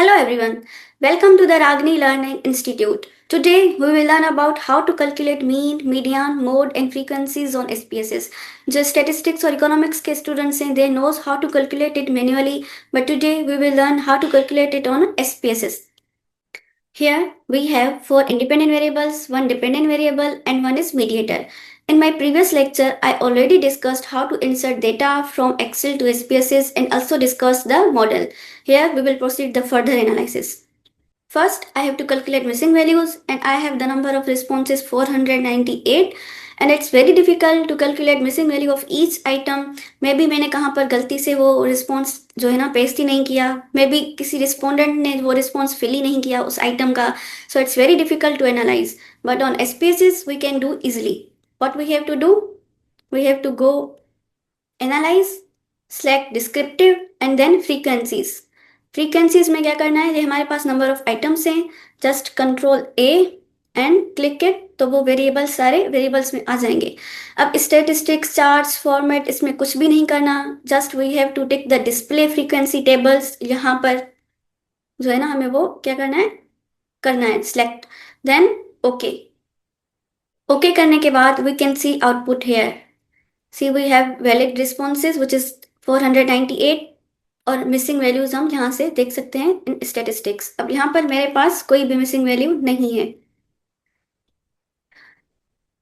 Hello everyone, welcome to the Ragini Learning Institute. Today we will learn about how to calculate mean, median, mode and frequencies on SPSS. जो statistics और economics के students हैं, they knows how to calculate it manually, but today we will learn how to calculate it on SPSS. Here we have 4 independent variables, 1 dependent variable and 1 is mediator. In my previous lecture, I already discussed how to insert data from Excel to SPSS and also discussed the model. Here we will proceed the further analysis. First, I have to calculate missing values and I have the number of responses 498 and it's very difficult to calculate missing value of each item. Maybe मैंने कहाँ पर गलती से वो response जो है ना paste ही नहीं किया, मे बी किसी रिस्पोंडेंट ने वो रिस्पॉन्स फिल ही नहीं किया उस आइटम का. So it's very difficult to analyze, but on SPSS we can do easily. What we have to do? We have to go analyze, select descriptive and then frequencies. Frequencies में क्या करना है, ये हमारे पास नंबर ऑफ आइटम्स हैं, just control A and click it तो वो वेरिएबल्स सारे वेरिएबल्स में आ जाएंगे. अब स्टैटिस्टिक्स, चार्ट्स, फॉर्मेट इसमें कुछ भी नहीं करना, just we have to take the display frequency tables. यहाँ पर जो है ना हमें वो क्या करना है सिलेक्ट, देन ओके करने के बाद we can see output here. See we have valid responses which is 498 और मिसिंग वैल्यूज हम यहाँ से देख सकते हैं इन स्टैटिस्टिक्स. अब यहाँ पर मेरे पास कोई भी मिसिंग वैल्यू नहीं है.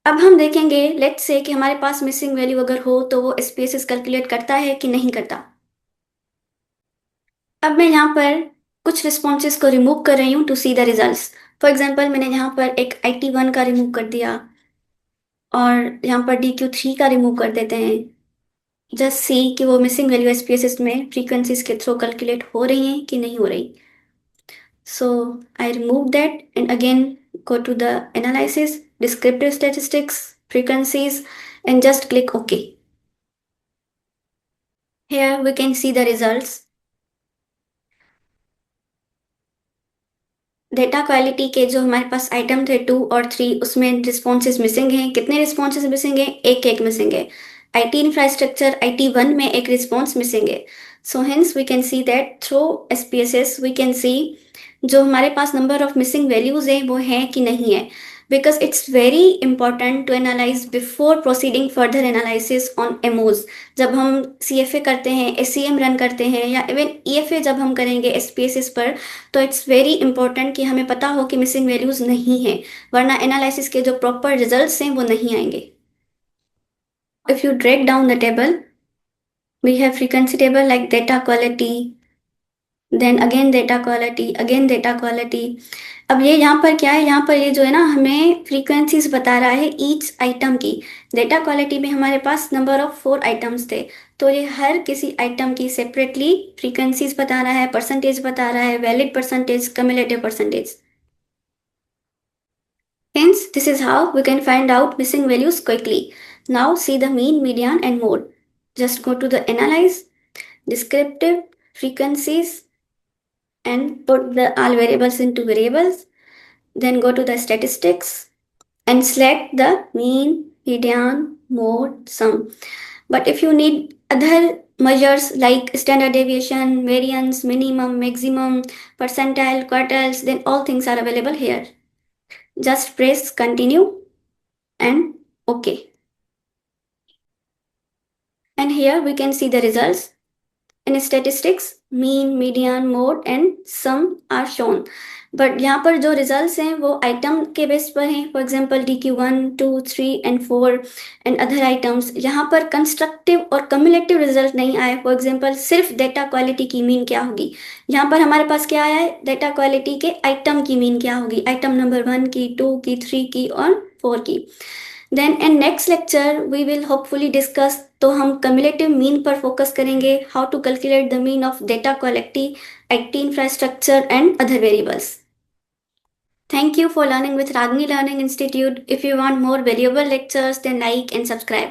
अब हम देखेंगे, लेट्स से कि हमारे पास मिसिंग वैल्यू अगर हो तो वो SPSS कैलकुलेट करता है कि नहीं करता. अब मैं यहाँ पर कुछ रिस्पॉन्सेज को रिमूव कर रही हूँ to see the results. For example मैंने यहाँ पर एक IT1 का रिमूव कर दिया और यहाँ पर DQ3 का रिमूव कर देते हैं. जस्ट सी कि वो मिसिंग वैल्यू SPSS में फ्रीक्वेंसीज के थ्रू कैलकुलेट हो रही हैं कि नहीं हो रही. So I remove that and again go to the analysis, descriptive statistics, frequencies and just click OK. Here we can see the results. Data quality के जो हमारे पास आइटम थे 2 और 3 उसमें रिस्पॉन्सेज मिसिंग हैं. कितने रिस्पॉन्सेज मिसिंग हैं? एक मिसिंग है. IT इंफ्रास्ट्रक्चर IT1 में एक रिस्पॉन्स मिसिंग है. So hence we can see that through SPSS we can see जो हमारे पास नंबर ऑफ मिसिंग वैल्यूज हैं वो हैं कि नहीं है, because it's very important to analyze before proceeding further analysis on MOs. जब हम CFA करते हैं, SEM रन करते हैं या इवन EFA जब हम करेंगे SPSS पर, तो इट्स वेरी इंपॉर्टेंट कि हमें पता हो कि मिसिंग वैल्यूज नहीं है, वरना एनालिसिस के जो प्रॉपर रिजल्ट्स हैं वो नहीं आएंगे. If you drag down the table, we have frequency table like data quality, then again data quality, again data quality. अब ये यहाँ पर क्या है, यहाँ पर ये जो है ना हमें फ्रीक्वेंसीज बता रहा है ईच आइटम की. डेटा क्वालिटी में हमारे पास नंबर ऑफ 4 आइटम्स थे, तो ये हर किसी आइटम की सेपरेटली फ्रीक्वेंसीज बता रहा है, परसेंटेज बता रहा है, valid percentage, cumulative percentage. Hence, this is how we can find out missing values quickly. Now see the mean, median and mode. Just go to the analyze, descriptive, frequencies and put the all variables into variables. Then go to the statistics and select the mean, median, mode, sum. But if you need other measures like standard deviation, variance, minimum, maximum, percentile, quartiles, then all things are available here. Just press continue and OK. And here we can see the results. In statistics, mean, median, mode and sum are shown. But यहाँ पर जो results हैं वो item के base पर हैं. For example DQ1, 2, 3 and 4 and other items. यहाँ पर कंस्ट्रक्टिव और कम्युलेटिव रिजल्ट नहीं आए. फॉर एग्जांपल सिर्फ डेटा क्वालिटी की मीन क्या होगी. यहाँ पर हमारे पास क्या आया है, डेटा क्वालिटी के आइटम की मीन क्या होगी, आइटम नंबर 1 की, 2 की, 3 की और 4 की. Then in next lecture we will hopefully discuss, तो हम cumulative mean पर focus करेंगे, how to calculate the mean of data quality, IT infrastructure and other variables. Thank you for learning with Ragini Learning Institute. If you want more valuable lectures, then like and subscribe.